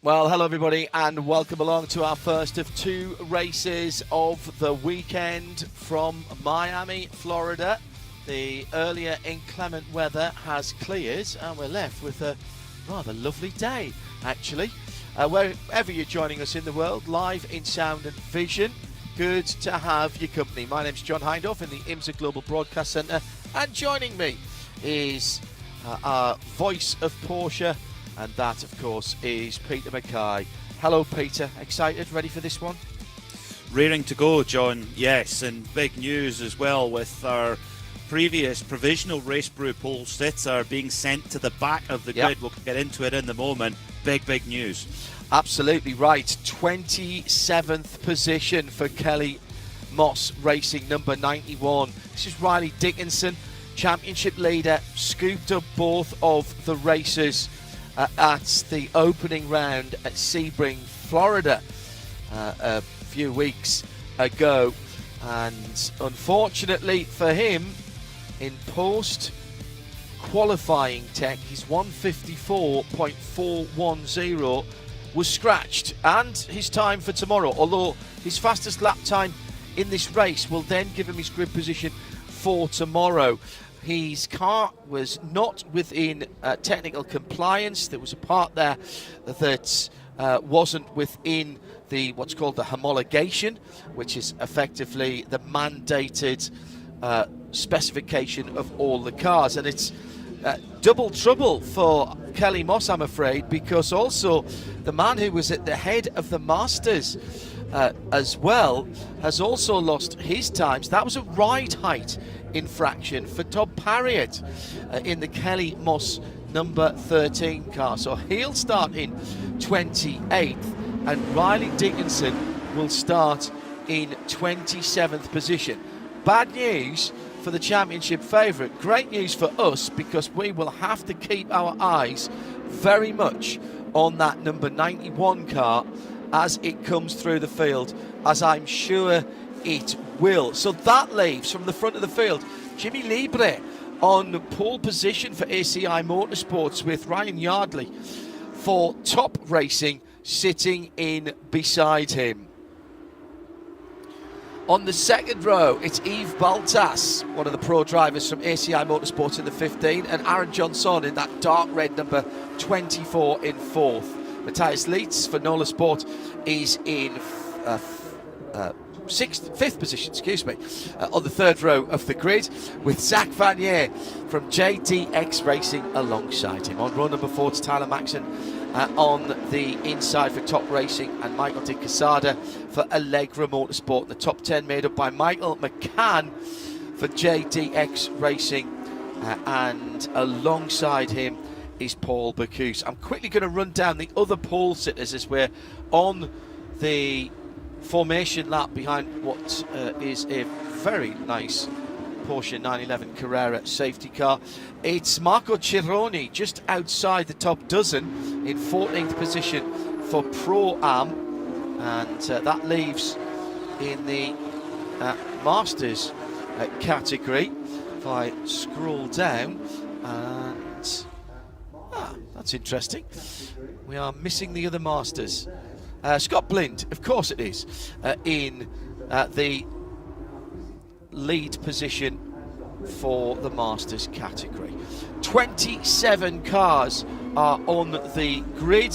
Well, hello everybody and welcome along to our first of two races of the weekend from Miami, Florida. The earlier inclement weather has cleared and we're left with a rather lovely day, actually. Wherever you're joining us in the world, live in sound and vision, good to have your company. My name's John Hindhaugh in the IMSA Global Broadcast Centre, and joining me is our voice of Porsche, and that, of course, is Peter Mackay. Hello, Peter. Excited? Ready for this one? Raring to go, John. Yes, and big news as well with our previous provisional race brew pole sits are being sent to the back of the grid. We'll get into it in the moment. Big news. Absolutely right. 27th position for Kelly Moss Racing, number 91. This is Riley Dickinson, championship leader, scooped up both of the races at the opening round at Sebring, Florida a few weeks ago, and unfortunately for him, in post qualifying tech, his 154.410 was scratched, and his time for tomorrow, although his fastest lap time in this race will then give him his grid position for tomorrow. His car was not within technical compliance. There was a part there that wasn't within the what's called the homologation, which is effectively the mandated specification of all the cars. And it's double trouble for Kelly Moss, I'm afraid, because also the man who was at the head of the Masters as well has also lost his times. That was a ride height infraction for Todd Parriott in the Kelly Moss number 13 car. So he'll start in 28th and Riley Dickinson will start in 27th position. Bad news for the championship favourite. Great news for us, because we will have to keep our eyes very much on that number 91 car as it comes through the field, as I'm sure it will. So that leaves, from the front of the field, Jimmy Libre on pole position for ACI Motorsports, with Ryan Yardley for Top Racing sitting in beside him. On the second row, it's Yves Baltas, one of the pro drivers from ACI Motorsports in the 15, and Aaron Johnson in that dark red number 24 in fourth. Matthias Leitz for Nola Sport is in fifth position, on the third row of the grid, with Zach Vanier from JDX Racing alongside him. On row number 4, it's Tyler Maxson on the inside for Top Racing, and Michael Di Casada for Allegra Motorsport. The top 10 made up by Michael McCann for JDX Racing, and alongside him is Paul Bacchus. I'm quickly going to run down the other pole sitters as we're on the formation lap behind what is a very nice Porsche 911 Carrera safety car. It's Marco Cironi just outside the top dozen in 14th position for Pro-Am, and that leaves in the Masters category. If I scroll down, and that's interesting, we are missing the other Masters. Scott Blind, of course it is, in the lead position for the Masters category. 27 cars are on the grid.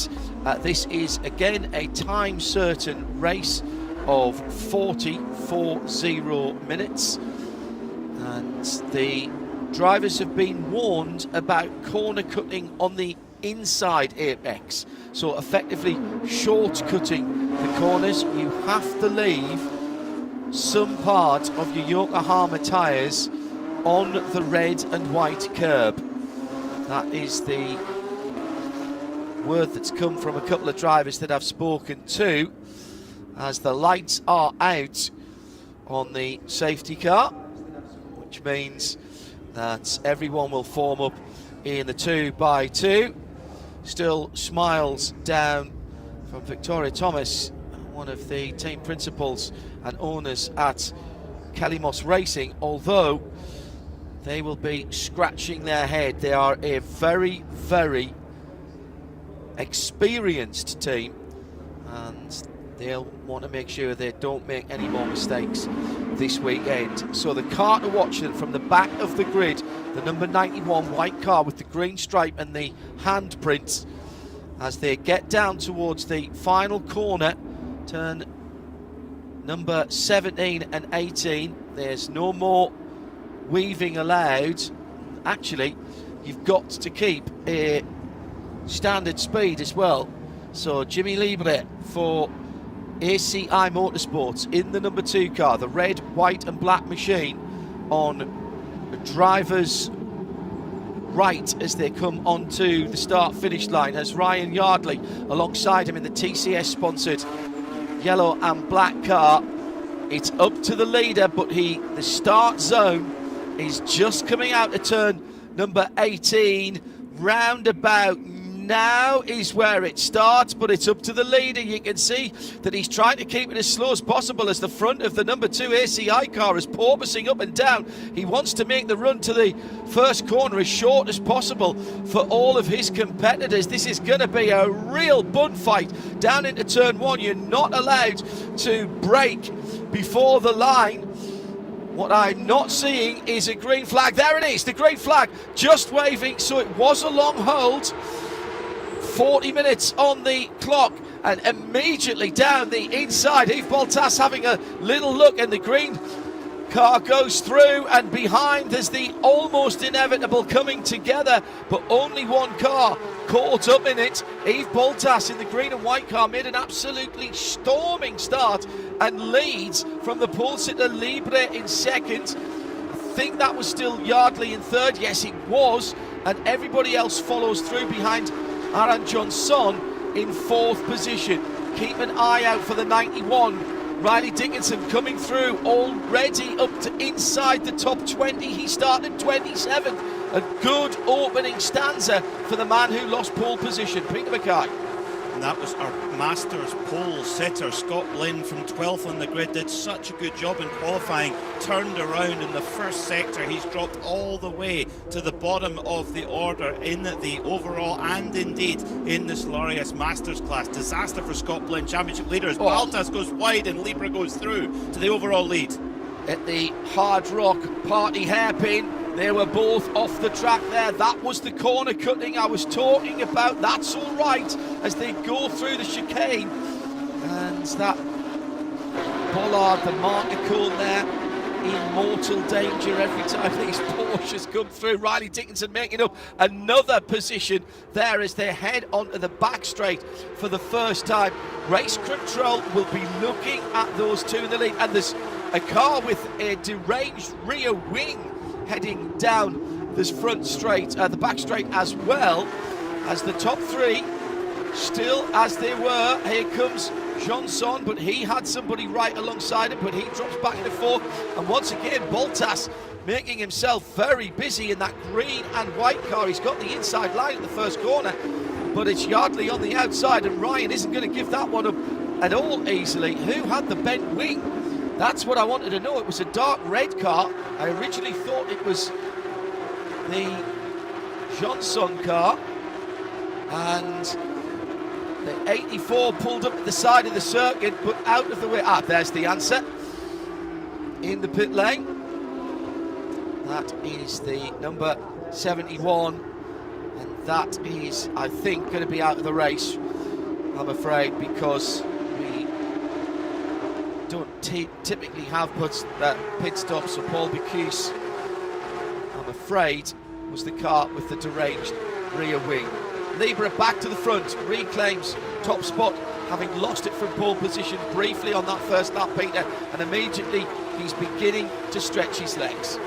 This is again a time certain race of 40 minutes, and the drivers have been warned about corner cutting on the inside apex, so effectively short-cutting the corners. You have to leave some part of your Yokohama tyres on the red and white curb. That is the word that's come from a couple of drivers that I've spoken to, as the lights are out on the safety car, which means that everyone will form up in the 2x2. Still smiles down from Victoria Thomas, one of the team principals and owners at Kelly Moss Racing, although they will be scratching their head. They are a very experienced team, and they'll want to make sure they don't make any more mistakes this weekend. So the car to watch from the back of the grid, the number 91 white car with the green stripe and the handprints, as they get down towards the final corner, turn number 17 and 18. There's no more weaving allowed. Actually, you've got to keep a standard speed as well. So Jimmy Libre for ACI Motorsports in the number 2 car, the red, white and black machine, on the driver's right as they come onto the start-finish line, has Ryan Yardley alongside him in the TCS sponsored yellow and black car. It's up to the leader, but the start zone is just coming out to turn number 18. Roundabout now is where it starts, but it's up to the leader. You can see that he's trying to keep it as slow as possible as the front of the number 2 ACI car is porpoising up and down. He wants to make the run to the first corner as short as possible for all of his competitors. This is going to be a real bun fight down into turn 1. You're not allowed to brake before the line. What I'm not seeing is a green flag. There it is, the green flag just waving, so it was a long hold. 40 minutes on the clock, and immediately down the inside, Yves Bottas having a little look, and the green car goes through, and behind there's the almost inevitable coming together, but only one car caught up in it. Yves Bottas in the green and white car made an absolutely storming start and leads from the pole sitter Libre in second. I think that was still Yardley in third. Yes, it was, and everybody else follows through behind Aaron Johnson in fourth position. Keep an eye out for the 91. Riley Dickinson coming through already up to inside the top 20. He started 27th. A good opening stanza for the man who lost pole position, Peter Mackay. And that was our Masters pole sitter, Scott Lynn, from 12th on the grid. Did such a good job in qualifying, turned around in the first sector. He's dropped all the way to the bottom of the order in the overall and indeed in the Solarius Masters class. Disaster for Scott Lynn, championship leaders. Bottas goes wide and Libre goes through to the overall lead. At the Hard Rock Party hairpin, they were both off the track there. That was the corner cutting I was talking about. That's all right as they go through the chicane. And that bollard, the marker cone there, in mortal danger every time these Porsches come through. Riley Dickinson making up another position there as they head onto the back straight for the first time. Race control will be looking at those two in the lead. And there's a car with a deranged rear wing heading down this front straight, the back straight, as well as the top three still as they were. Here comes Johnson, but he had somebody right alongside him, but he drops back into fourth. And once again, Bottas making himself very busy in that green and white car. He's got the inside line at the first corner, but it's Yardley on the outside, and Ryan isn't going to give that one up at all easily. Who had the bent wing? That's what I wanted to know. It was a dark red car. I originally thought it was the Johnson car. And the 84 pulled up at the side of the circuit, but out of the way. There's the answer. In the pit lane. That is the number 71. And that is, I think, going to be out of the race, I'm afraid, because don't typically have pit stops. So Paul Bicuse, I'm afraid, was the car with the deranged rear wing. Libre back to the front, reclaims top spot, having lost it from pole position briefly on that first lap, Peter, and immediately he's beginning to stretch his legs.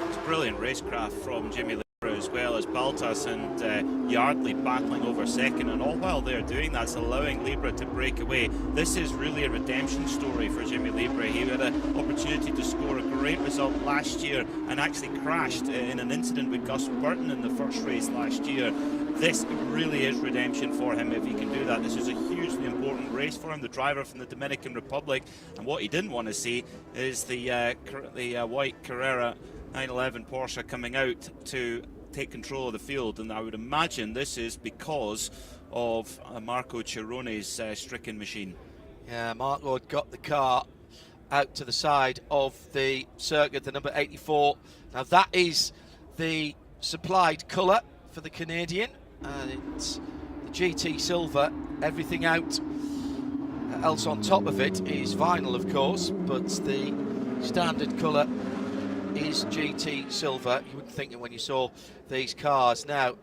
It's brilliant racecraft from Jimmy Libre, as well as Bottas and Yardley battling over second, and all while they're doing that, it's allowing Libre to break away. This is really a redemption story for Jimmy Libre. He had an opportunity to score a great result last year and actually crashed in an incident with Gus Burton in the first race last year. This really is redemption for him if he can do that. This is a hugely important race for him, the driver from the Dominican Republic, and what he didn't want to see is the white Carrera 911 Porsche coming out to take control of the field, and I would imagine this is because of Marco Chirone's stricken machine. Yeah, Marco had got the car out to the side of the circuit, the number 84. Now that is the supplied colour for the Canadian, and it's the GT silver. Everything out else on top of it is vinyl, of course, but the standard colour is GT silver. You wouldn't think it when you saw these cars. Now,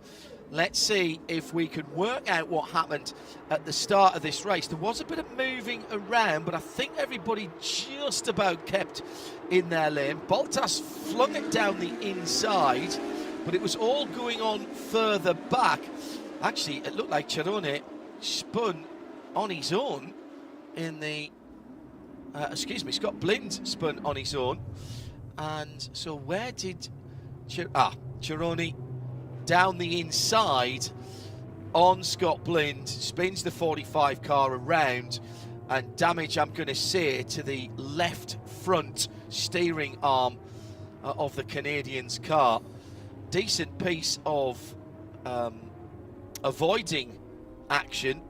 let's see if we could work out what happened at the start of this race. There was a bit of moving around, but I think everybody just about kept in their lane. Bottas flung it down the inside, but it was all going on further back. Actually, it looked like Chirone spun on his own in the... Scott Blind spun on his own. And so where did... Chirone down the inside on Scott Blind, spins the 45 car around, and damage, I'm going to say, to the left front steering arm of the Canadian's car. Decent piece of avoiding action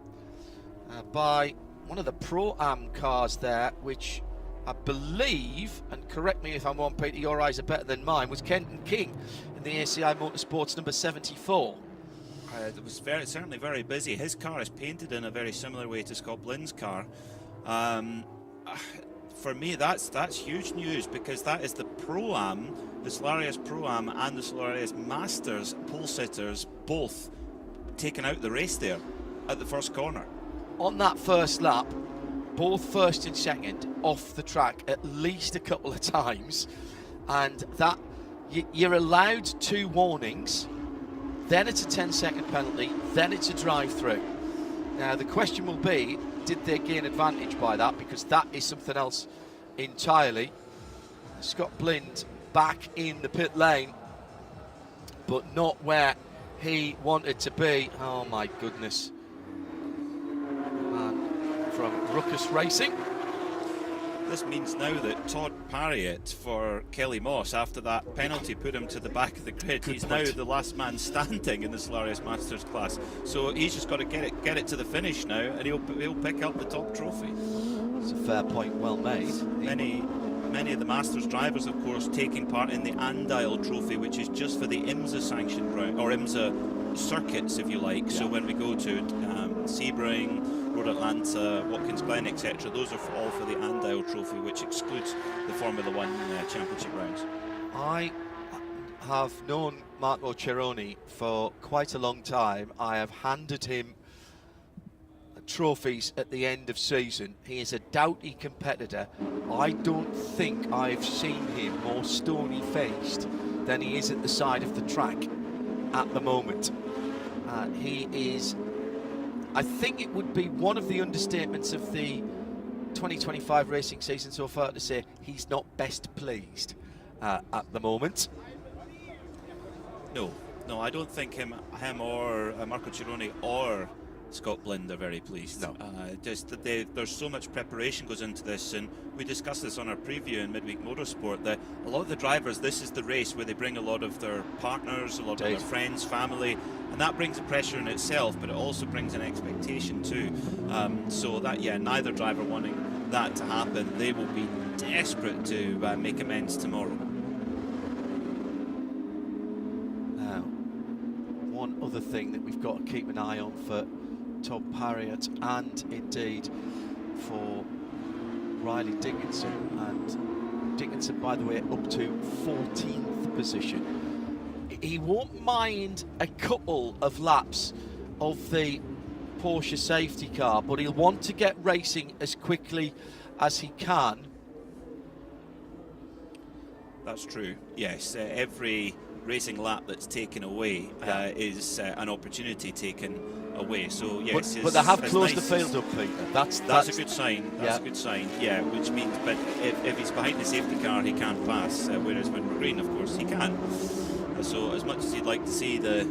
by one of the Pro-Am cars there, which I believe, and correct me if I'm wrong, Peter, your eyes are better than mine, was Kenton King in the ACI Motorsports number 74. It was certainly very busy. His car is painted in a very similar way to Scott Blind's car. For me, that's huge news, because that is the Pro-Am, the Solarius Pro-Am and the Solarius Masters pole sitters both taken out the race there at the first corner. On that first lap, both first and second off the track at least a couple of times, and that you're allowed 2 warnings, then it's a 10-second penalty, then it's a drive-through. Now the question will be, did they gain advantage by that? Because that is something else entirely. Scott Blind back in the pit lane, but not where he wanted to be. Oh my goodness. Man from Ruckus Racing. This means now that Todd Parriott for Kelly Moss, after that penalty put him to the back of the grid, he's now the last man standing in the Solarius Masters class. So he's just got to get it to the finish now, and he'll pick up the top trophy. It's a fair point, well made. Many of the Masters drivers, of course, taking part in the Andile Trophy, which is just for the IMSA sanctioned round, or IMSA circuits, if you like. Yeah. So when we go to Sebring, Road Atlanta, Watkins Glen, etc., those are all for the Andile Trophy, which excludes the Formula One championship rounds. I have known Marco Chirone for quite a long time. I have handed him trophies at the end of season. He is a doughty competitor. I don't think I've seen him more stony-faced than he is at the side of the track at the moment. He is, I think it would be one of the understatements of the 2025 racing season so far to say he's not best pleased at the moment. No, I don't think him or Marco Chirone or Scott Blind are very pleased. No. Just that there's so much preparation goes into this, and we discussed this on our preview in Midweek Motorsport, that a lot of the drivers, this is the race where they bring a lot of their partners, a lot of their friends, family, and that brings a pressure in itself, but it also brings an expectation too. So that, neither driver wanting that to happen. They will be desperate to make amends tomorrow. Now, one other thing that we've got to keep an eye on for Todd Parriott and indeed for Riley Dickinson, and Dickinson, by the way, up to 14th position. He won't mind a couple of laps of the Porsche safety car, but he'll want to get racing as quickly as he can. That's true, yes. Every racing lap that's taken away is an opportunity taken away. So yes, but they have closed the field up, Peter. That's a good sign. That's a good sign. Yeah, which means, but if he's behind the safety car, he can't pass. Whereas when we're green, of course, he can. So as much as you'd like to see the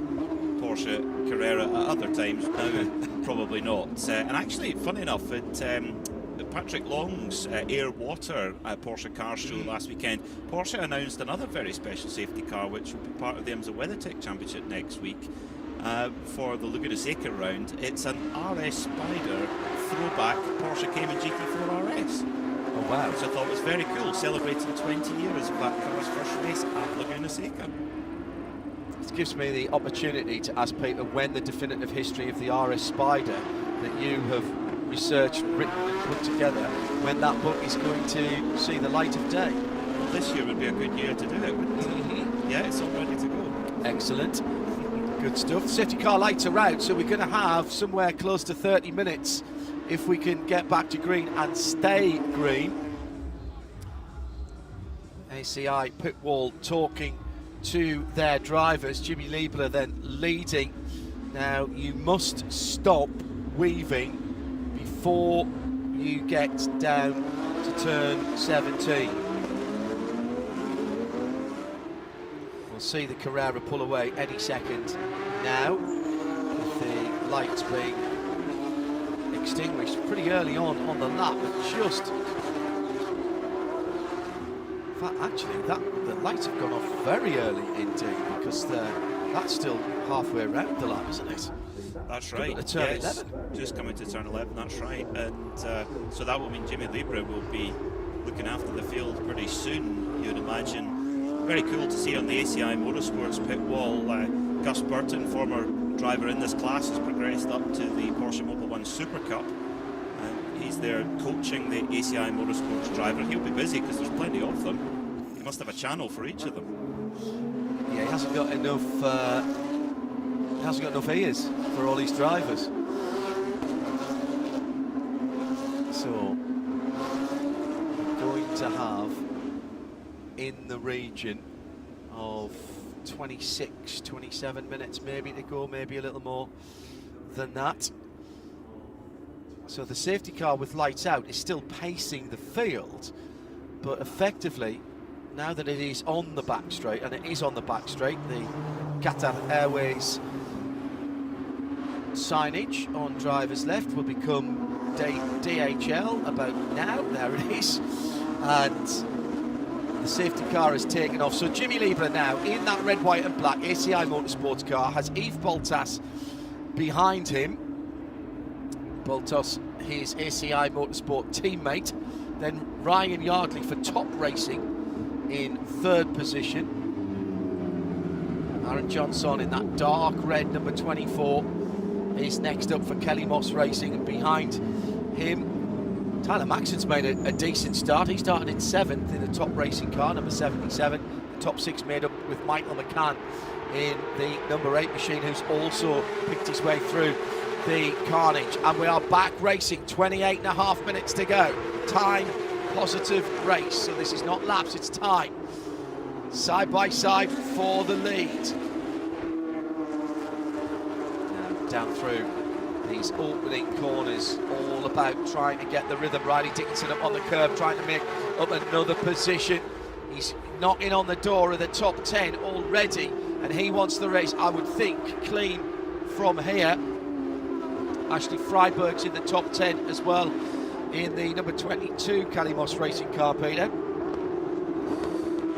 Porsche Carrera at other times, now probably not. And actually, funny enough, at Patrick Long's Air Water Porsche car show last weekend, Porsche announced another very special safety car, which will be part of the IMSA WeatherTech Championship next week. for the Laguna Seca round. It's an RS Spider throwback Porsche Cayman GT4 RS. Oh wow. Which I thought was very cool, celebrating 20 years of that car's first race at Laguna Seca. It gives me the opportunity to ask Peter when the definitive history of the RS Spider that you have researched, written and put together, when that book is going to see the light of day. Well, this year would be a good year to do it, wouldn't it? Yeah, it's all ready to go. Excellent. Good stuff. Safety car lights are out, so we're going to have somewhere close to 30 minutes if we can get back to green and stay green. ACI pit wall talking to their drivers. Jimmy Liebler then leading. Now you must stop weaving before you get down to turn 17. We'll see the Carrera pull away any second now, with the lights being extinguished pretty early on the lap, but just, in fact, actually the lights have gone off very early indeed, because that's still halfway around the lap, isn't it? That's right. To turn 11. Just coming to turn 11, that's right. And so that will mean Jimmy Liebler will be looking after the field pretty soon, you'd imagine. Very cool to see on the ACI Motorsports pit wall. Gus Burton, former driver in this class, has progressed up to the Porsche Mobil 1 Super Cup. He's there coaching the ACI Motorsports driver. He'll be busy because there's plenty of them. He must have a channel for each of them. Yeah, he hasn't got enough. He hasn't got enough ears for all these drivers. So we're going to have in the region of 26, 27 minutes maybe to go, maybe a little more than that. So the safety car with lights out is still pacing the field, but effectively, now that it is on the back straight, and it is on the back straight, the Qatar Airways signage on driver's left will become DHL about now. There it is. And the safety car has taken off. So Jimmy Liebler now in that red, white and black ACI Motorsports car has Yves Baltas behind him. Baltas, his ACI Motorsport teammate. Then Ryan Yardley for Top Racing in third position. Aaron Johnson in that dark red number 24 is next up for Kelly Moss Racing, and behind him Tyler Maxon's made a decent start. He started in 7th in the Top Racing car, number 77. The top 6 made up with Michael McCann in the number 8 machine, who's also picked his way through the carnage. And we are back racing, 28.5 minutes to go. Time positive race, so this is not laps, it's time. Side by side for the lead. Now down through these opening corners, all about trying to get the rhythm. Riley Dickinson up on the curb, trying to make up another position. He's knocking on the door of the top 10 already, and he wants the race, I would think, clean from here. Ashley Freiberg's in the top 10 as well in the number 22 Kelly Moss Racing car, Peter.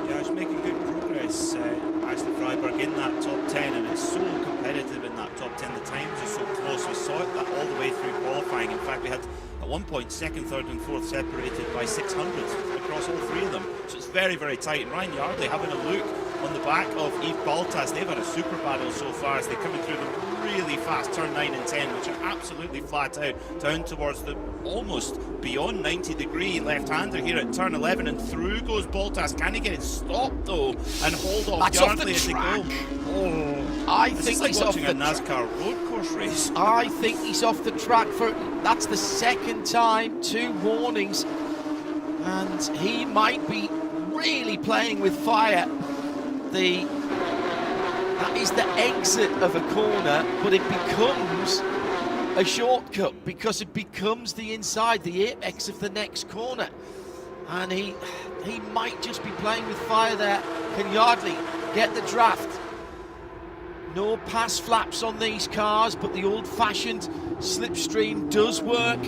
Yeah, he's making good progress, Ashley Freiberg, in that top 10, and it's so competitive in that top 10. The times are so close. We saw it all the way through qualifying. In fact, we had at one point second, third and fourth separated by 600s across all three of them. So it's very, very tight. And Ryan Yardley having a look on the back of Yves Baltas. They've had a super battle so far as they're coming through the really fast turn 9 and 10, which are absolutely flat out down towards the almost beyond 90-degree left-hander here at turn 11, and through goes Baltas. Can he get it stopped though and hold off That's Yardley off as the they track. go? Oh, I this think is like he's off watching the a NASCAR road course race. I think he's off the track for, that's the second time, 2 warnings, and he might be really playing with fire. That is the exit of a corner, but it becomes a shortcut because it becomes the inside, the apex of the next corner. And he might just be playing with fire there. Can Yardley get the draft? No pass flaps on these cars, but the old-fashioned slipstream does work.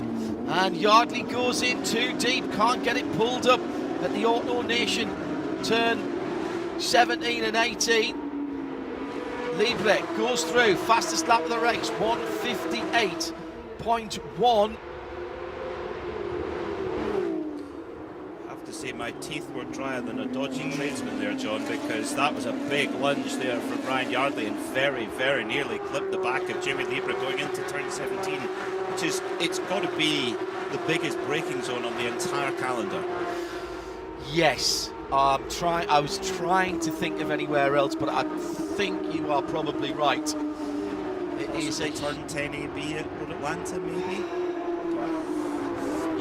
And Yardley goes in too deep, can't get it pulled up at the Auto Nation turn 17 and 18. Libre goes through, fastest lap of the race, 1:58.1. I have to say my teeth were drier than a dodgy tradesman there, John, because that was a big lunge there from Ryan Yardley and very, very nearly clipped the back of Jimmy Libre going into turn 17, which is, it's got to be the biggest braking zone on the entire calendar. Yes, I was trying to think of anywhere else, but I think you are probably right. It is a turn 10 AB at Road Atlanta, maybe.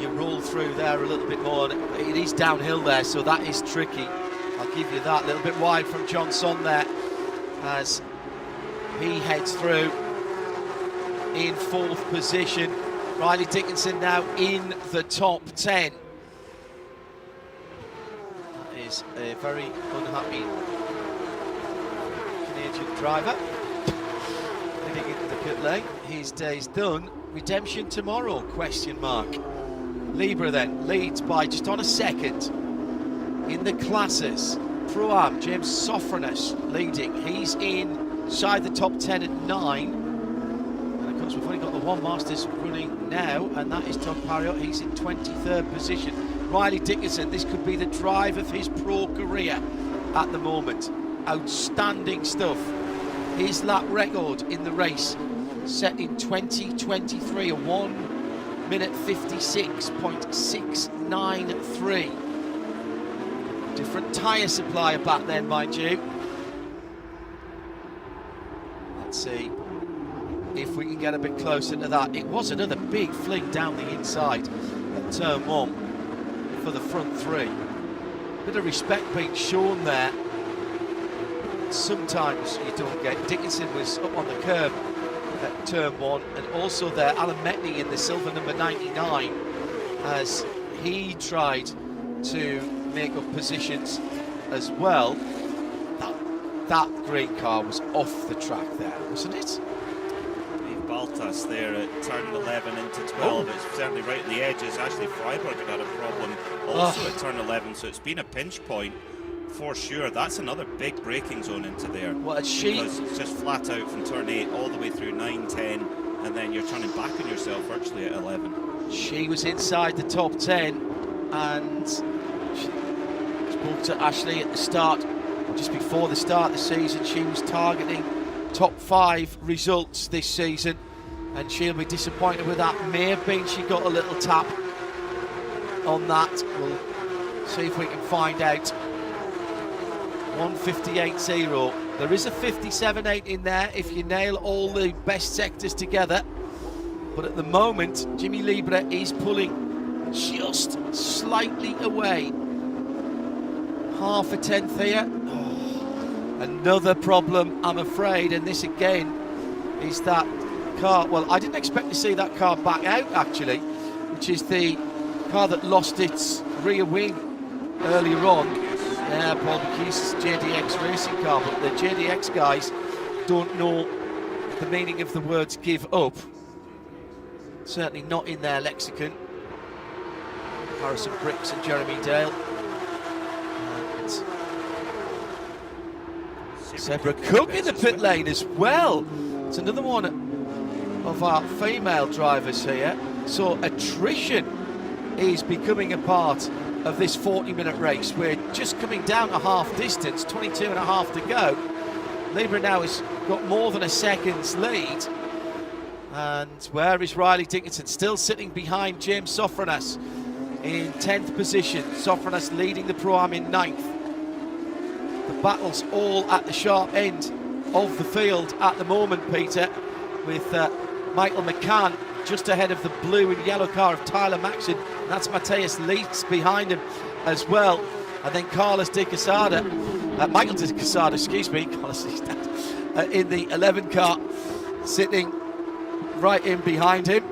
You roll through there a little bit more. It is downhill there, so that is tricky. I'll give you that. A little bit wide from Johnson there as he heads through in 4th position. Riley Dickinson now in the top 10. That is a very unhappy Canadian driver heading into the pit lane. His day's done. Redemption tomorrow, question mark. Libre then leads by just on a second in the classes. Pro-Am, James Sofronis leading. He's inside the top 10 at 9. And of course we've only got the one Masters running now, and that is Tom Parriott. He's in 23rd position. Riley Dickinson, this could be the drive of his pro career at the moment. Outstanding stuff. His lap record in the race set in 2023, a 1:56.693. Different tyre supplier back then, mind you. Let's see if we can get a bit closer to that. It was another big fling down the inside at turn 1 for the front 3. Bit of respect being shown there. Sometimes you don't get. Dickinson was up on the curb at turn 1, and also there Alan Metney in the silver number 99 as he tried to make up positions as well. That green car was off the track there, wasn't it? Baltas there at turn 11 into 12. It's certainly right at the edges. Ashley Freiberg had a problem also at turn 11, so it's been a pinch point for sure. That's another big braking zone into there. Because it's just flat out from turn 8 all the way through 9, 10, and then you're turning back on yourself virtually at 11. She was inside the top 10, and she spoke to Ashley at the start, just before the start of the season. She was targeting top 5 results this season, and she'll be disappointed with that. May have been she got a little tap on that. We'll see if we can find out. 1:58.0. There is a 57.8 in there if you nail all the best sectors together, but at the moment Jimmy Libre is pulling just slightly away. Half a tenth here. Another problem, I'm afraid, and this again is that car. Well, I didn't expect to see that car back out actually, which is the car that lost its rear wing earlier on. Yeah, Paul McKee's JDX racing car, but the JDX guys don't know the meaning of the words give up. Certainly not in their lexicon. Harrison Bricks and Jeremy Dale. And Zebra Cook in the pit lane as well. It's another one of our female drivers here. So attrition is becoming a part of this 40-minute race. We're just coming down to half distance, 22 and a half to go. Libre now has got more than a second's lead. And where is Riley Dickinson? Still sitting behind James Sofronis in 10th position. Sofronis leading the Pro-Am in 9th. The battle's all at the sharp end of the field at the moment, Peter, with Michael McCann just ahead of the blue and yellow car of Tyler Maxson. That's Matthias Leitz behind him as well. And then Carlos de Quesada, Michael de Quesada, excuse me, in the 11 car, sitting right in behind him.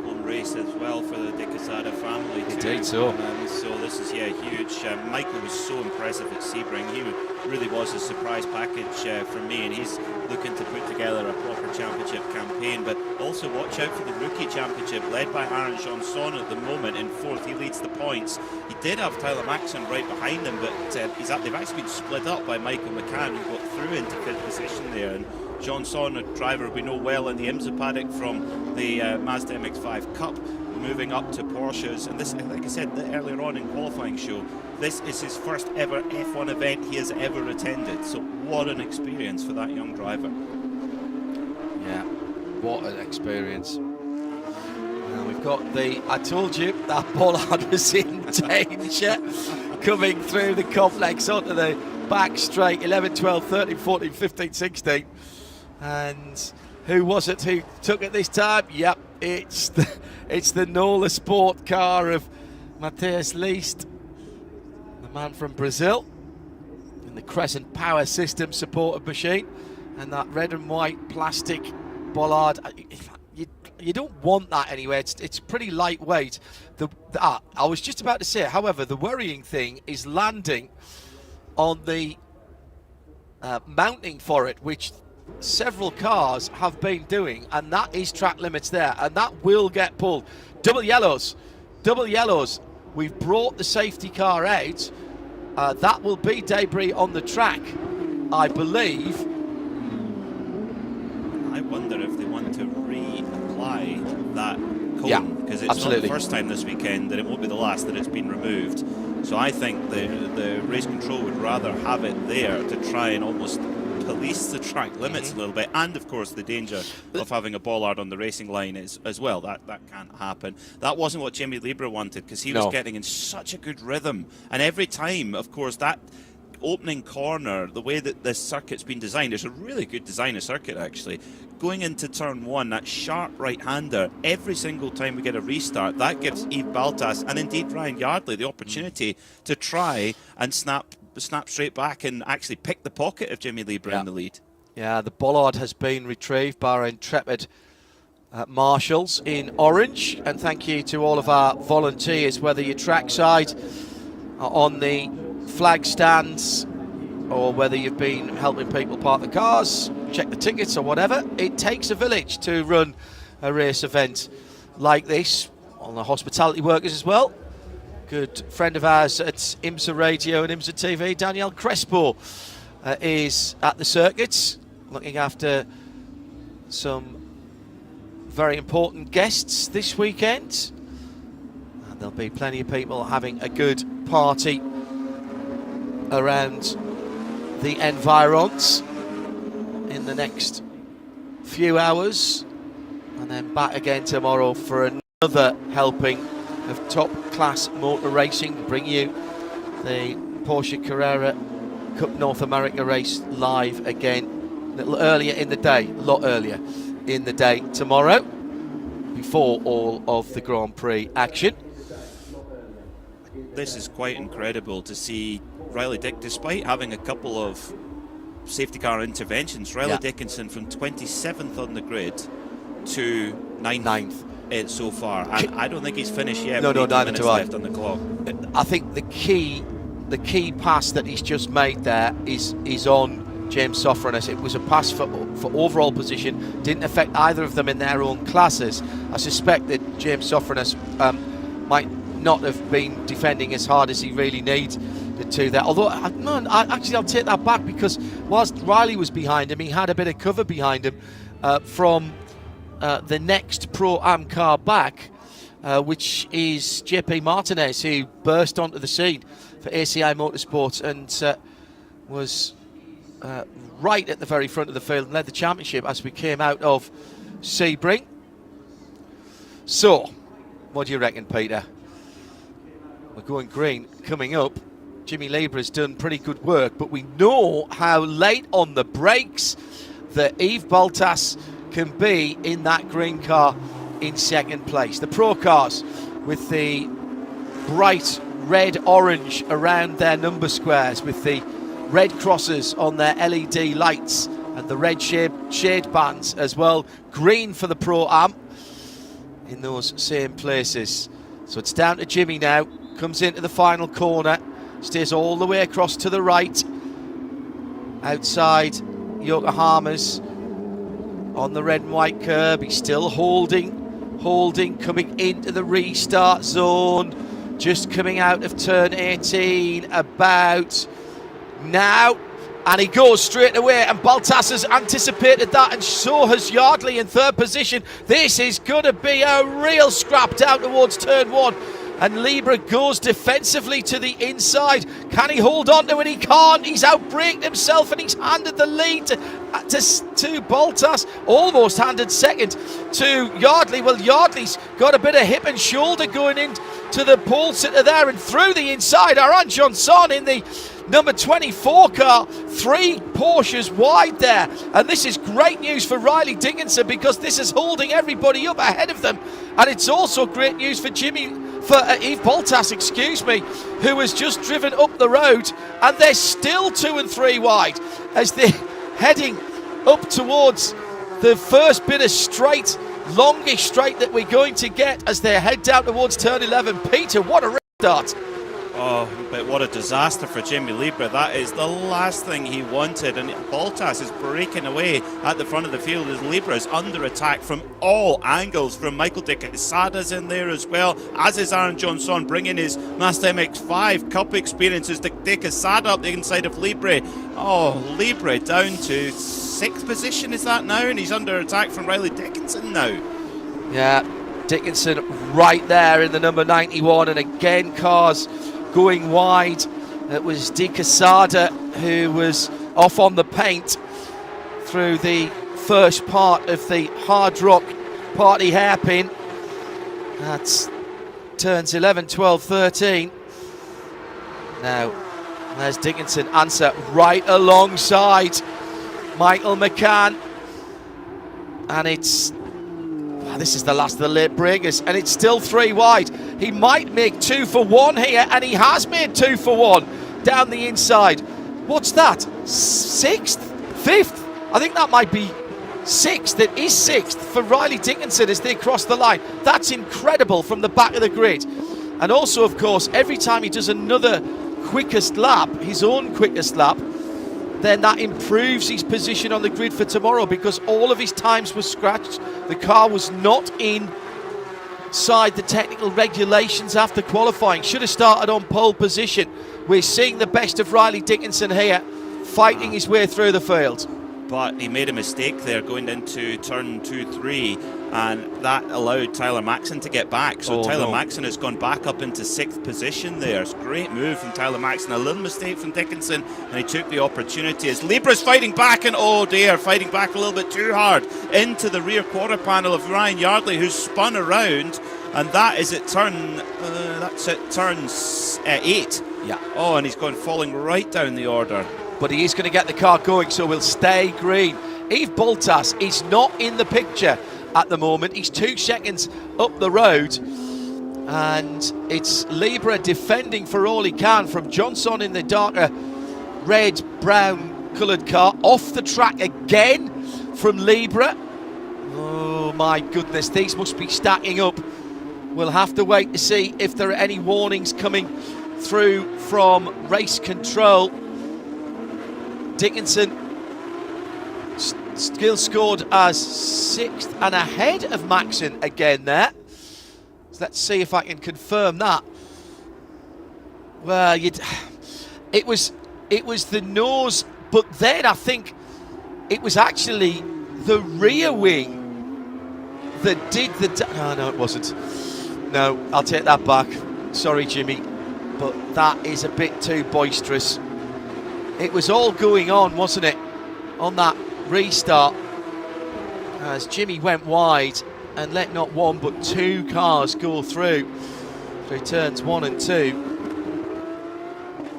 Home race as well well for the De Quesada family too. Indeed so. So this is huge. Michael was so impressive at Sebring. He really was a surprise package for me, and he's looking to put together a proper championship campaign. But also watch out for the rookie championship led by Aaron Johnson at the moment in fourth. He leads the points. He did have Tyler Maxson right behind him, but they've actually been split up by Michael McCann, who got through into fifth position there. And Johnson, a driver we know well in the IMSA paddock from the Mazda MX-5 Cup, moving up to Porsches. And this, like I said earlier on in qualifying show, this is his first ever F1 event he has ever attended. So what an experience for that young driver. Yeah, what an experience. Now we've got I told you that Bollard was in danger coming through the complex onto the back straight, 11, 12, 13, 14, 15, 16. And who was it who took it this time? Yep, it's the Nola Sport car of Matheus Leist, the man from Brazil, in the Crescent Power System supported machine, and that red and white plastic Bollard. You don't want that anyway. It's pretty lightweight. I was just about to say it. However, the worrying thing is landing on the mounting for it, which several cars have been doing, and that is track limits there, and that will get pulled. Double yellows. We've brought the safety car out. That will be debris on the track, I believe. I wonder if they want to reapply that cone, because it's not the first time this weekend, and it won't be the last that it's been removed. So I think the race control would rather have it there to try and almost police the track limits a little bit, and of course the danger of having a bollard on the racing line is as well. That can't happen. That wasn't what Jimmy Lieber wanted, because he was getting in such a good rhythm, and every time, of course, that opening corner, the way that this circuit's been designed, it's a really good design of circuit actually. Going into turn one, that sharp right-hander, every single time we get a restart, that gives Yves Baltas and indeed Ryan Yardley the opportunity to try and snap straight back and actually pick the pocket of Jimmy Lieber in the lead. Yeah, the bollard has been retrieved by our intrepid marshals in orange, and thank you to all of our volunteers, whether you're trackside on the flag stands or whether you've been helping people park the cars, check the tickets or whatever. It takes a village to run a race event like this. On the hospitality workers as well. Good friend of ours at IMSA Radio and IMSA TV, Danielle Crespo, is at the circuits looking after some very important guests this weekend. And there'll be plenty of people having a good party around the environs in the next few hours, and then back again tomorrow for another helping of top class motor racing. Bring you the Porsche Carrera Cup North America race live again a little earlier in the day, a lot earlier in the day tomorrow, before all of the Grand Prix action. This is quite incredible to see Riley Dick, despite having a couple of safety car interventions, Riley Dickinson from 27th on the grid to 9th so far. And I don't think he's finished yet. No, neither do I. Left on the clock. I think the key pass that he's just made there is on James Sofranis. It was a pass for overall position, didn't affect either of them in their own classes. I suspect that James Sofranis might not have been defending as hard as he really needs to there. Although, I'll take that back, because whilst Riley was behind him, he had a bit of cover behind him from the next Pro-Am car back, which is JP Martinez, who burst onto the scene for ACI Motorsports and was right at the very front of the field and led the championship as we came out of Sebring. So, what do you reckon, Peter? We're going green coming up. Jimmy Lieber has done pretty good work, but we know how late on the brakes that Yves Baltas can be in that green car in second place. The Pro cars with the bright red-orange around their number squares, with the red crosses on their LED lights and the red shade bands as well. Green for the Pro-Am. in those same places. So it's down to Jimmy now. Comes into the final corner, stays all the way across to the right. Outside Yokohama's on the red and white curb. He's still holding, coming into the restart zone. Just coming out of turn 18 about now. And he goes straight away, and Baltas has anticipated that, and so has Yardley in third position. This is going to be a real scrap down towards turn 1. And Libra goes defensively to the inside. Can he hold on to it? He can't. He's outbraked himself, and he's handed the lead to Baltas. Almost handed second to Yardley. Well, Yardley's got a bit of hip and shoulder going into the pole sitter there, and through the inside. Aran Johnson in the number 24 car, 3 Porsches wide there. And this is great news for Riley Dickinson, because this is holding everybody up ahead of them. And it's also great news for Yves Baltas, who has just driven up the road, and they're still 2 and 3 wide as they're heading up towards the first bit of straight, longish straight that we're going to get as they head down towards turn 11. Peter, what a start. Oh, but what a disaster for Jimmy Libra. That is the last thing he wanted, and Baltas is breaking away at the front of the field as Libra is under attack from all angles. From Michael De Quesada's in there as well, as is Aran Johnson, bringing his Mazda MX-5 Cup experiences. De Quesada up the inside of Libra. Oh, Libra down to 6th position, is that now? And he's under attack from Riley Dickinson now. Yeah, Dickinson right there in the number 91, and again cars going wide. It was De Quesada who was off on the paint through the first part of the Hard Rock Party hairpin. That's turns 11, 12, 13. Now, there's Dickinson answer right alongside Michael McCann. And it's... this is the last of the late breakers, and it's still 3 wide. He might make 2 for 1 here, and he has made 2 for 1 down the inside. What's that? 6th? 5th? I think that might be 6th. It is 6th for Riley Dickinson as they cross the line. That's incredible from the back of the grid. And also, of course, every time he does another quickest lap, his own quickest lap, then that improves his position on the grid for tomorrow, because all of his times were scratched. The car was not inside the technical regulations after qualifying. Should have started on pole position. We're seeing the best of Riley Dickinson here, fighting his way through the field. But he made a mistake there going into turn 2-3, and that allowed Tyler Maxson to get back. So Tyler Maxson has gone back up into 6th position there. It's a great move from Tyler Maxson. A little mistake from Dickinson, and he took the opportunity as Libra's fighting back, and oh dear, fighting back a little bit too hard into the rear quarter panel of Ryan Yardley, who's spun around, and that is at turn 8. Yeah. Oh, and he's gone falling right down the order. But he is going to get the car going, so we'll stay green. Yves Baltas is not in the picture at the moment. He's 2 seconds up the road, and it's Libra defending for all he can from Johnson in the darker red brown coloured car. Off the track again from Libra. Oh my goodness, these must be stacking up. We'll have to wait to see if there are any warnings coming through from race control. Dickinson still scored as 6th and ahead of Maxson again there. So let's see if I can confirm that. Well, it was the nose, but then I think it was actually the rear wing that did the... Oh, no, it wasn't. No, I'll take that back. Sorry, Jimmy, but that is a bit too boisterous. It was all going on, wasn't it, on that restart, as Jimmy went wide and let not 1 but 2 cars go through turns 1 and 2.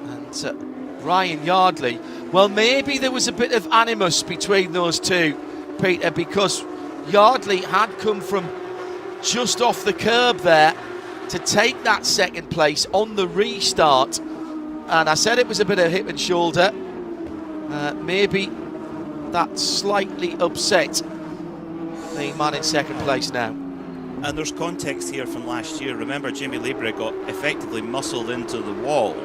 And Ryan Yardley, well, maybe there was a bit of animus between those two, Peter, because Yardley had come from just off the curb there to take that 2nd place on the restart. And I said it was a bit of hip and shoulder. Maybe that slightly upset the man in 2nd place now. And there's context here from last year. Remember, Jimmy Liebre got effectively muscled into the wall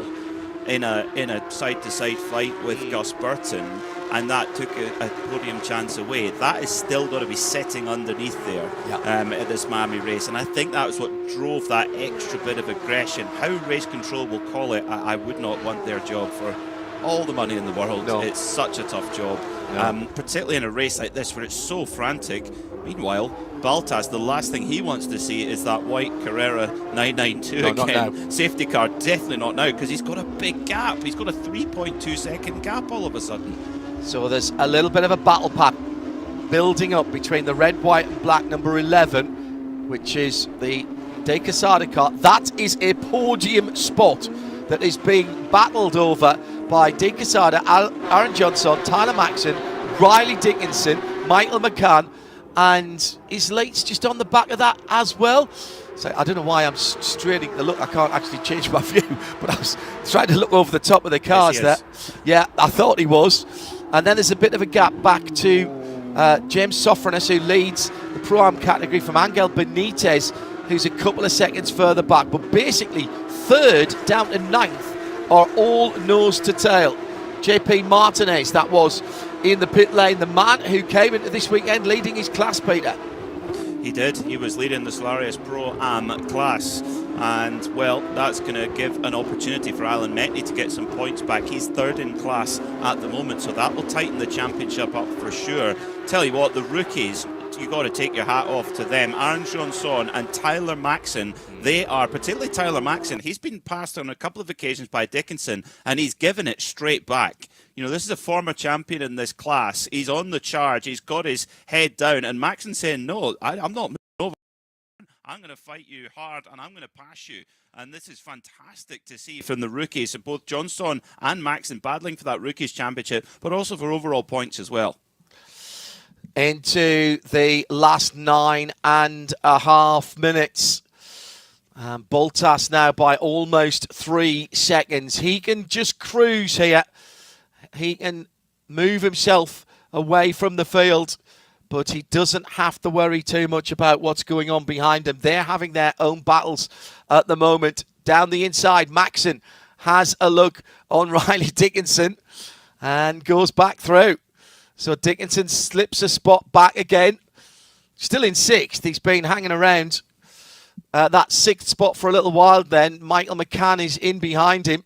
in a side-to-side fight with Gus Burton, and that took a podium chance away. That is still going to be sitting underneath there at this Miami race, and I think that was what drove that extra bit of aggression. How race control will call it, I would not want their job for all the money in the world. No. It's such a tough job, particularly in a race like this where it's so frantic. Meanwhile, Baltas, the last thing he wants to see is that white Carrera 992 again. Safety car, definitely not now, because he's got a big gap. He's got a 3.2 second gap all of a sudden. So there's a little bit of a battle pack building up between the red, white and black number 11, which is the De Quesada car. That is a podium spot that is being battled over by De Quesada, Aaron Johnson, Tyler Maxson, Riley Dickinson, Michael McCann, and his late's just on the back of that as well. So I don't know why I'm straining the look. I can't actually change my view, but I was trying to look over the top of the cars there. Yeah, I thought he was. And then there's a bit of a gap back to James Sofranis, who leads the Pro-Am category, from Angel Benitez, who's a couple of seconds further back. But basically, third down to ninth are all nose to tail. JP Martinez, that was in the pit lane, the man who came into this weekend leading his class, Peter. He did. He was leading the Solarius Pro-Am class. And, well, that's going to give an opportunity for Alan Metney to get some points back. He's third in class at the moment, so that will tighten the championship up for sure. Tell you what, the rookies, you got to take your hat off to them. Aaron Johnson and Tyler Maxson, they are, particularly Tyler Maxson, he's been passed on a couple of occasions by Dickinson, and he's given it straight back. You know, this is a former champion in this class. He's on the charge. He's got his head down, and Maxson saying, no, I'm not moving over. I'm going to fight you hard, and I'm going to pass you. And this is fantastic to see from the rookies, and both Johnson and Maxson battling for that rookies championship, but also for overall points as well. Into the last 9.5 minutes. Baltas now by almost 3 seconds. He can just cruise here. He can move himself away from the field, but he doesn't have to worry too much about what's going on behind him. They're having their own battles at the moment. Down the inside, Maxson has a look on Riley Dickinson and goes back through. So Dickinson slips a spot back again. Still in 6th. He's been hanging around that 6th spot for a little while then. Michael McCann is in behind him.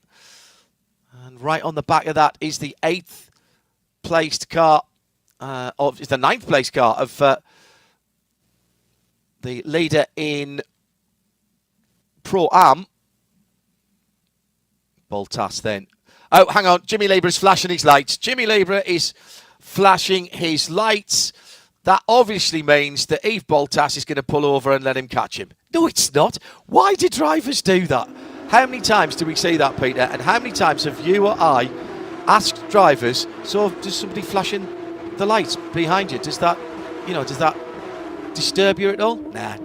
And right on the back of that is the 8th placed car. It's the 9th place car of the leader in Pro-Am. Baltas then. Oh, hang on. Jimmy Liebre is flashing his lights. Jimmy Liebre is flashing his lights. That obviously means that Yves Baltas is going to pull over and let him catch him. No, it's not. Why do drivers do that? How many times do we see that, Peter? And how many times have you or I asked drivers, so does somebody flashing the lights behind you? Does that disturb you at all? Nah,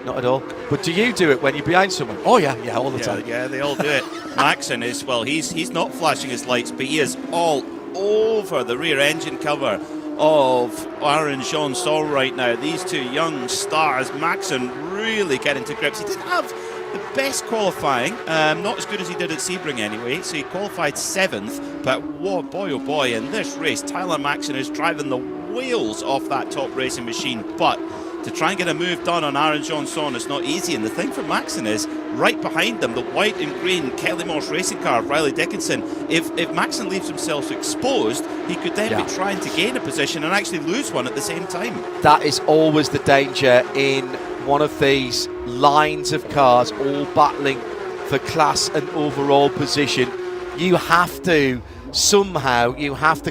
not at all. But do you do it when you're behind someone? Oh, yeah, all the time. Yeah, they all do it. Maxson is, well, he's not flashing his lights, but he is all over the rear engine cover of Aaron Johnson right now. These two young stars, Maxson really getting to grips. He didn't have the best qualifying, not as good as he did at Sebring anyway, so he qualified 7th, but whoa, boy oh boy, in this race Tyler Maxson is driving the wheels off that top racing machine, but to try and get a move done on Aaron Johnson is not easy. And the thing for Maxson is, right behind them, the white and green Kelly Moss racing car of Riley Dickinson. If Maxson leaves himself exposed, he could then be trying to gain a position and actually lose one at the same time. That is always the danger in one of these lines of cars, all battling for class and overall position. You have to somehow,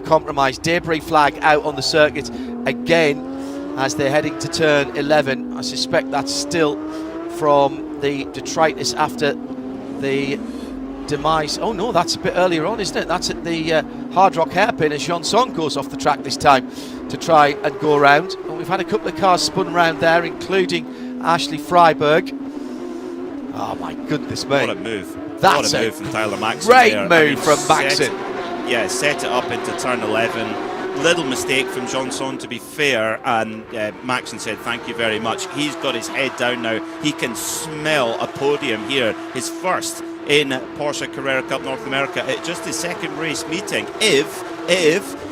compromise. Debris flag out on the circuit again as they're heading to turn 11. I suspect that's still from the detritus after the demise. Oh no, that's a bit earlier on, isn't it? That's at the Hard Rock hairpin as Johnson goes off the track this time to try and go around. And we've had a couple of cars spun around there, including Ashley Freiberg. Oh my goodness me. What a move. That's what a move from Tyler Maxson. Great move from Maxson. Set it up into turn 11. little mistake from Johnson, to be fair, and Maxon said thank you very much. He's got his head down now. He can smell a podium here, his first in Porsche Carrera Cup North America, at just his second race meeting, if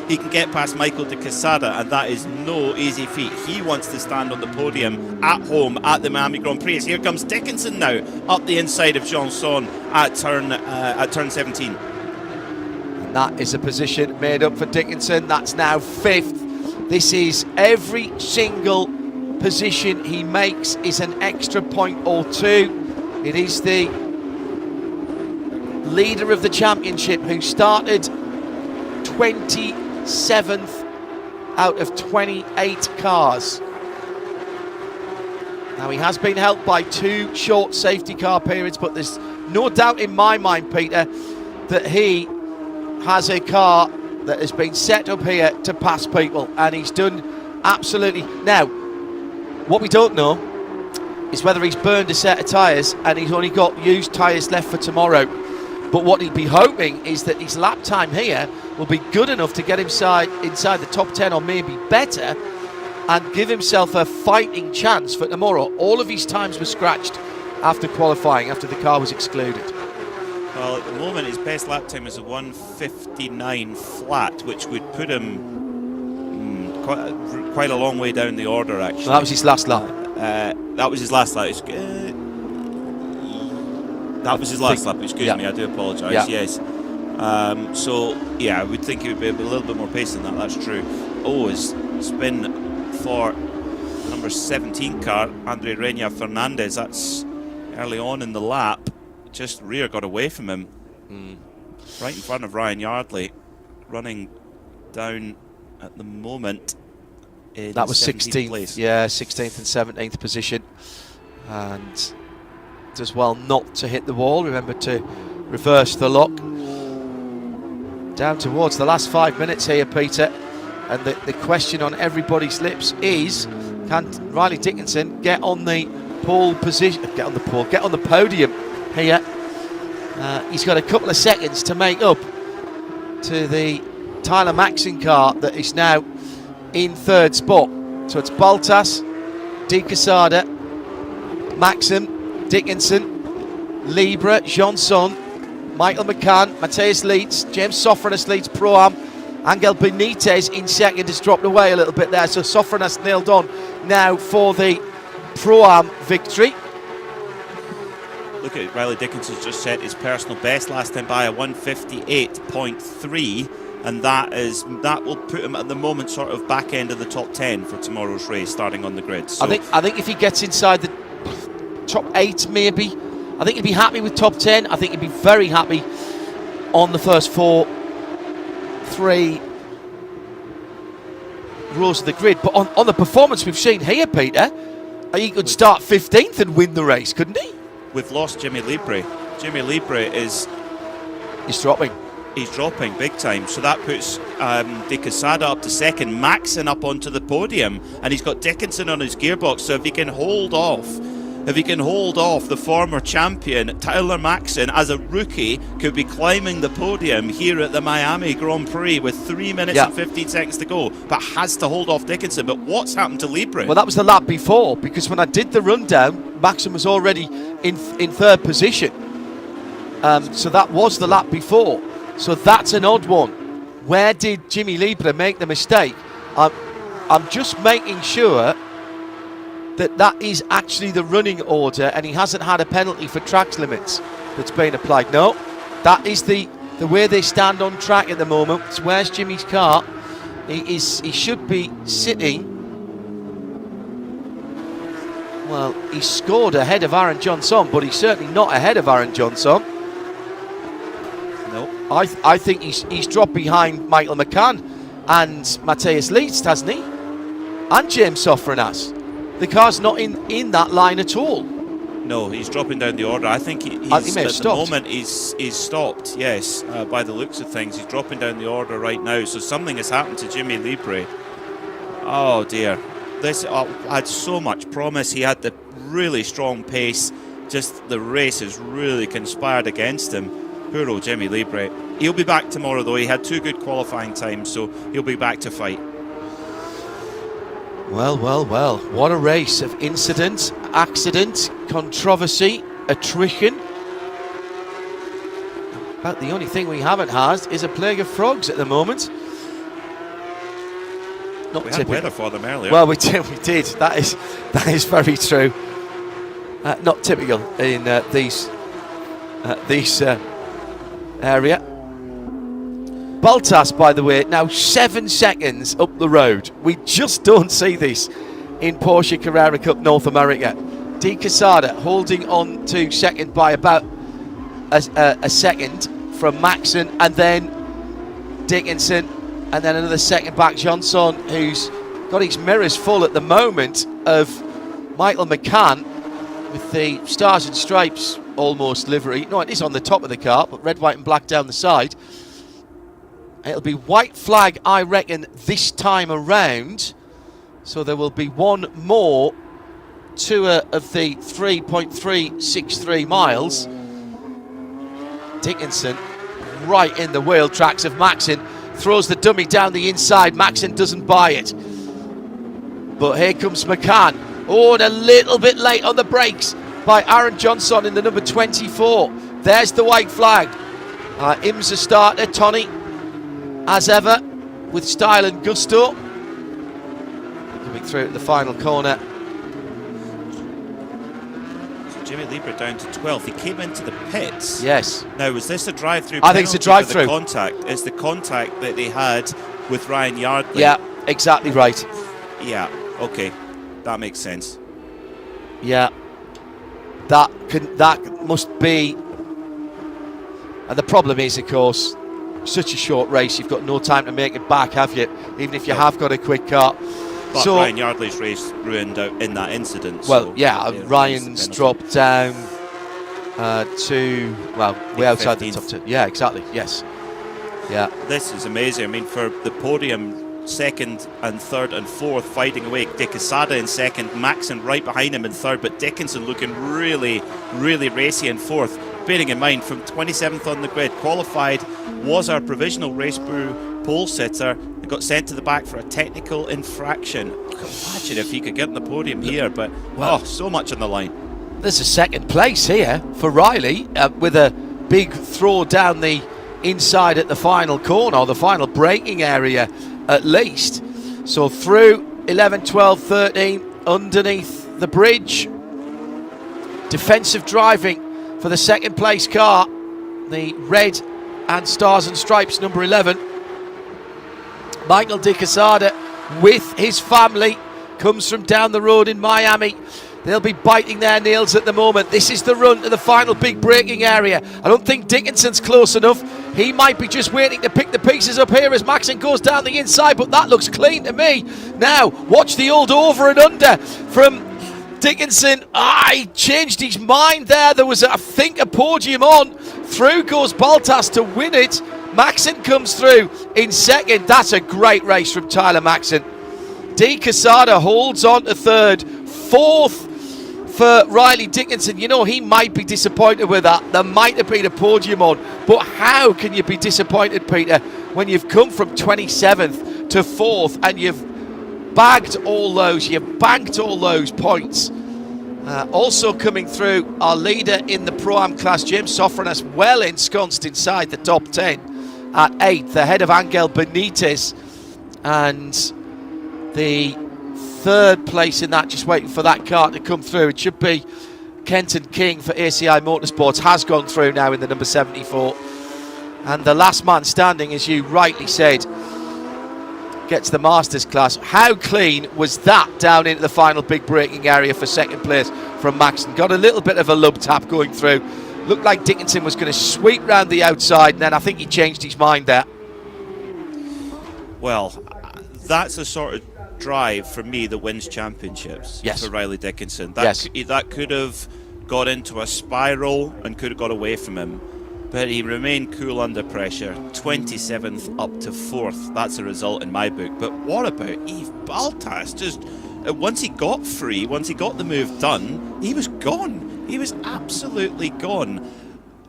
he can get past Michael de Quesada, and that is no easy feat. He wants to stand on the podium at home at the Miami Grand Prix. Here comes Dickinson now up the inside of Johnson at turn 17. And that is a position made up for Dickinson. That's now 5th. This is every single position he makes is an extra point or two. It is the leader of the championship who started 27th out of 28 cars. Now, he has been helped by 2 short safety car periods, but there's no doubt in my mind, Peter, that he has a car that has been set up here to pass people, and he's done absolutely. Now, what we don't know is whether he's burned a set of tyres and he's only got used tyres left for tomorrow. But what he'd be hoping is that his lap time here will be good enough to get inside the top 10 or maybe better, and give himself a fighting chance for tomorrow. All of his times were scratched after qualifying, after the car was excluded. Well, at the moment his best lap time is a 1:59 flat, which would put him quite a long way down the order, actually. Well, that was his last lap. That was his last lap. That was his last lap, excuse me, I do apologise, yes. So, yeah, I would think he would be a little bit more pace than that, that's true. Oh, his spin for number 17 car, Andre Reina Fernandez, that's early on in the lap. Just rear got away from him. Right in front of Ryan Yardley, running down at the moment in that was 16th place. Yeah, 16th and 17th position. And does well not to hit the wall. Remember to reverse the lock. Down towards the last 5 minutes here, Peter, and the question on everybody's lips is, can Riley Dickinson get on the pole position, get on the podium here? He's got a couple of seconds to make up to the Tyler Maxon car that is now in 3rd spot. So it's Baltas, De Quesada, Maxon, Dickinson, Libra, Johnson, Michael McCann, Matthias Leeds, James Sofranas leads Pro-Am. Angel Benitez in 2nd has dropped away a little bit there, so Sofranas nailed on now for the Pro-Am victory. Look at Riley Dickinson's just set his personal best last time by a 1:58.3, and that will put him at the moment sort of back end of the top 10 for tomorrow's race, starting on the grid. So I think if he gets inside the top 8, maybe, I think he'd be happy with top 10. I think he'd be very happy on the first 3 rows of the grid. But on the performance we've seen here, Peter, he could start 15th and win the race, couldn't he? We've lost Jimmy Libre. Jimmy Libre is... He's dropping. He's dropping big time. So that puts De Quesada up to 2nd, Maxon up onto the podium, and he's got Dickinson on his gearbox. So if he can hold off the former champion, Tyler Maxon, as a rookie, could be climbing the podium here at the Miami Grand Prix with 3 minutes and 15 seconds to go, but has to hold off Dickinson. But what's happened to Libre? Well, that was the lap before, because when I did the rundown, Maxon was already in 3rd position. So that was the lap before. So that's an odd one. Where did Jimmy Libre make the mistake? I'm just making sure that is actually the running order, and he hasn't had a penalty for track limits that's been applied. No, that is the way they stand on track at the moment. So where's Jimmy's car? He should be sitting. Well, he scored ahead of Aaron Johnson, but he's certainly not ahead of Aaron Johnson. No, I think he's dropped behind Michael McCann and Matthias Leeds, hasn't he? And James Sofranas. The car's not in that line at all. No, he's dropping down the order. I think he may have at stopped. The moment he's stopped, yes, by the looks of things. He's dropping down the order right now. So something has happened to Jimmy Libre. Oh dear. This had so much promise. He had the really strong pace. Just the race has really conspired against him. Poor old Jimmy Libre. He'll be back tomorrow, though. He had 2 good qualifying times, so he'll be back to fight. Well, well, well. What a race of incident, accident, controversy, attrition. About the only thing we haven't had is a plague of frogs at the moment. Not we typical. had weather for them earlier. Well, we did. That is very true. Not typical in these area. Bottas, by the way, now 7 seconds up the road. We just don't see this in Porsche Carrera Cup North America. De Quesada holding on to second by about a second from Maxon, and then Dickinson, and then another second back. Johnson, who's got his mirrors full at the moment of Michael McCann with the Stars and Stripes almost livery. No, it is on the top of the car, but red, white and black down the side. It'll be white flag, I reckon, this time around. So there will be one more tour of the 3.363 miles. Dickinson right in the wheel tracks of Maxon. Throws the dummy down the inside. Maxon doesn't buy it. But here comes McCann. Oh, and a little bit late on the brakes by Aaron Johnson in the number 24. There's the white flag. IMSA starter, Tony, as ever, with style and gusto. Coming through at the final corner. So Jimmy Libre down to 12th. He came into the pits. Yes. Now, was this a drive-through? I think it's a drive-through. Contact. It's the contact that they had with Ryan Yardley. Yeah, exactly right. Yeah, okay. That makes sense. Yeah. That must be. And the problem is, of course, such a short race, you've got no time to make it back, have you? Even if you have got a quick car. But so, Ryan Yardley's race ruined out in that incident. Well, so, yeah, Ryan's dropped down to, well, way outside 15th. the top 10. Yeah, exactly, yes. Yeah. This is amazing. I mean, for the podium, second and third and fourth fighting away. De Quesada in second, Maxon right behind him in third, but Dickinson looking really, really racy in fourth. Bearing in mind, from 27th on the grid, qualified, was our provisional race brew pole sitter, and got sent to the back for a technical infraction. You can imagine if he could get on the podium here, but so much on the line. There's a second place here for Riley with a big throw down the inside at the final corner, or the final braking area at least. So through 11, 12, 13, underneath the bridge. Defensive driving for the second place car, the red and Stars and Stripes number 11. Michael De Quesada with his family comes from down the road in Miami. They'll be biting their nails at the moment. This is the run to the final big braking area. I don't think Dickinson's close enough. He might be just waiting to pick the pieces up here as Maxon goes down the inside, but that looks clean to me. Now, watch the old over and under from Dickinson. He changed his mind there. There was, I think, a podium on. Through goes Bottas to win it. Maxon comes through in second. That's a great race from Tyler Maxon. De Quesada holds on to third. Fourth for Riley Dickinson. You know, he might be disappointed with that. There might have been a podium on. But how can you be disappointed, Peter, when you've come from 27th to 4th and you've bagged all those, you've banked all those points? Also coming through, our leader in the Pro-Am class, James Sofranas, well ensconced inside the top 10 at 8th, ahead of Angel Benitez. And the third place in that, just waiting for that car to come through. It should be Kenton King for ACI Motorsports, has gone through now in the number 74. And the last man standing, as you rightly said, gets the Masters class. How clean was that down into the final big braking area for second place from Maxon? Got a little bit of a lub tap going through. Looked like Dickinson was going to sweep round the outside, and then I think he changed his mind there. Well, that's the sort of drive for me that wins championships. Yes. For Riley Dickinson. That could have got into a spiral and could have got away from him. But he remained cool under pressure. 27th up to 4th. That's a result in my book. But what about Yves Bottas? Just once he got free, once he got the move done, he was gone. He was absolutely gone.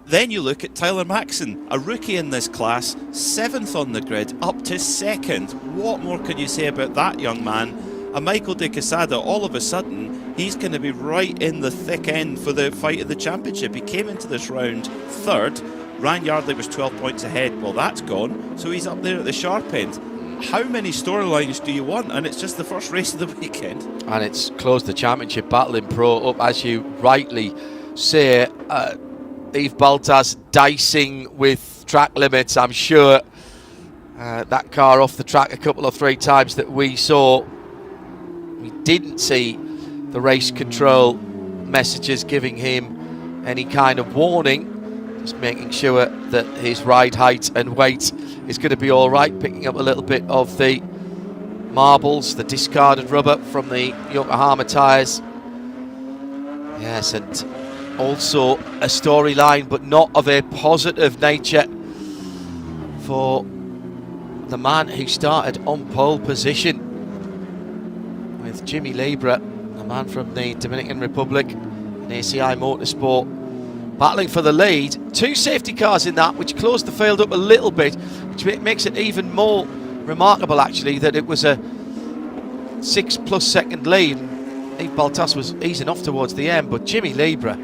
Then you look at Tyler Maxson, a rookie in this class, 7th on the grid, up to 2nd. What more can you say about that young man? And Michael De Quesada, all of a sudden, he's going to be right in the thick end for the fight of the championship. He came into this round 3rd. Ryan Yardley was 12 points ahead. Well, that's gone. So he's up there at the sharp end. How many storylines do you want? And it's just the first race of the weekend. And it's closed the championship battle in Pro up, as you rightly say. Yves Baltas dicing with track limits. I'm sure that car off the track a couple or 3 times that we saw, we didn't see the race control messages giving him any kind of warning. Just making sure that his ride height and weight is going to be all right, picking up a little bit of the marbles, the discarded rubber from the Yokohama tyres. Yes, and also a storyline, but not of a positive nature, for the man who started on pole position with Jimmy Libra, a man from the Dominican Republic, in ACI Motorsport, battling for the lead. 2 safety cars in that, which closed the field up a little bit, which makes it even more remarkable, actually, that it was a 6+ second lead. Yves Baltas was easing off towards the end, but Jimmy Libra,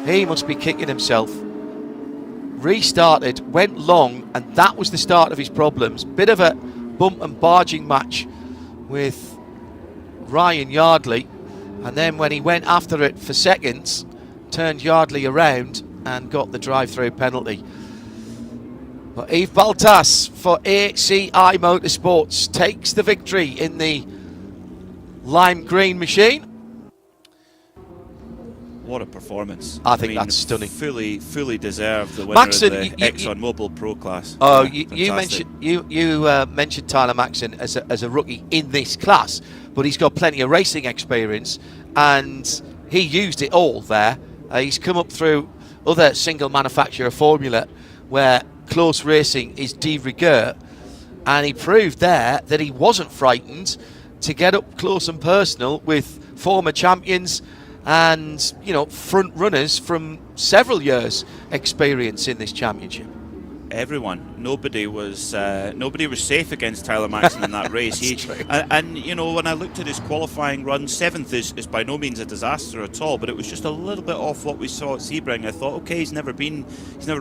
he must be kicking himself. Restarted, went long, and that was the start of his problems. Bit of a bump and barging match with Ryan Yardley, and then when he went after it for seconds, turned Yardley around and got the drive-through penalty. But Yves Baltas for ACI Motorsports takes the victory in the lime green machine. What a performance. I mean, that's stunning. Fully deserved the winner Maxson, of the ExxonMobil Pro class. Oh, you mentioned Tyler Maxson as a rookie in this class, but he's got plenty of racing experience, and he used it all there. He's come up through other single manufacturer formula where close racing is de rigueur, and he proved there that he wasn't frightened to get up close and personal with former champions and, you know, front runners from several years' experience in this championship. Everyone, nobody was safe against Tyler Maxson in that race. And you know, when I looked at his qualifying run, 7th is by no means a disaster at all, but it was just a little bit off what we saw at Sebring. I thought, okay, he's never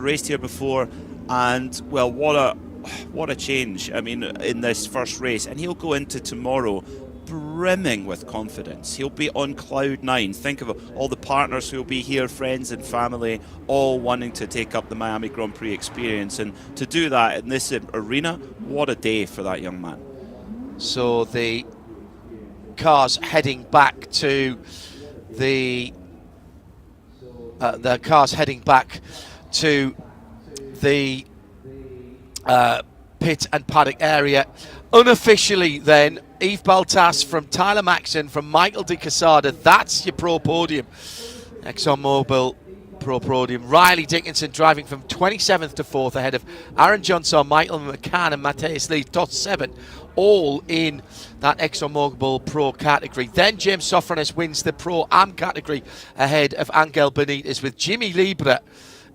raced here before, and well, what a change. I mean, in this first race, and he'll go into tomorrow brimming with confidence. He'll be on cloud 9. Think of all the partners who'll be here, friends and family, all wanting to take up the Miami Grand Prix experience, and to do that in this arena, what a day for that young man. So the cars heading back to the pit and paddock area. Unofficially then, Yves Baltas from Tyler Maxson, from Michael De Quesada. That's your Pro Podium. ExxonMobil Pro Podium. Riley Dickinson driving from 27th to 4th ahead of Aaron Johnson, Michael McCann and Matthias Lee, dot 7, all in that ExxonMobil Pro category. Then James Sofranes wins the Pro Am category ahead of Angel Benitez, with Jimmy Libra,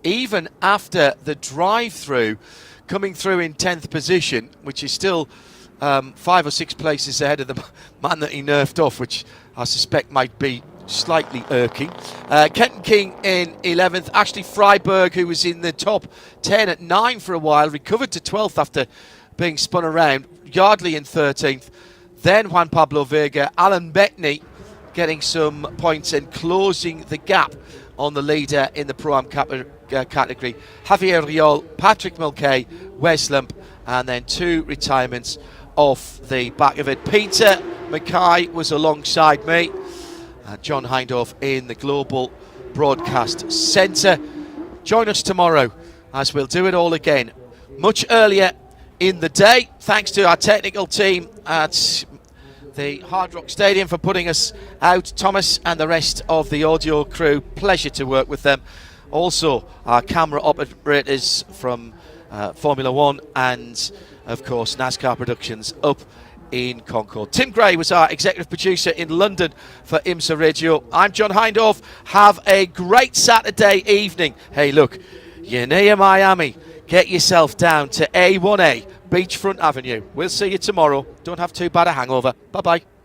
even after the drive-through, coming through in 10th position, which is still 5 or 6 places ahead of the man that he nerfed off, which I suspect might be slightly irking. Kenton King in 11th. Ashley Freiberg, who was in the top 10 at 9 for a while, recovered to 12th after being spun around. Yardley in 13th. Then Juan Pablo Vega. Alan Bettany getting some points and closing the gap on the leader in the Pro-Am category. Javier Riol, Patrick Mulcahy, Wes Lump, and then 2 retirements off the back of it. Peter Mackay was alongside me. John Hindorf in the Global Broadcast Centre. Join us tomorrow as we'll do it all again much earlier in the day. Thanks to our technical team at the Hard Rock Stadium for putting us out. Thomas and the rest of the audio crew, pleasure to work with them. Also, our camera operators from Formula One and, of course, NASCAR Productions up in Concord. Tim Gray was our executive producer in London for IMSA Radio. I'm John Hindhaugh. Have a great Saturday evening. Hey, look, you're near Miami. Get yourself down to A1A, Beachfront Avenue. We'll see you tomorrow. Don't have too bad a hangover. Bye-bye.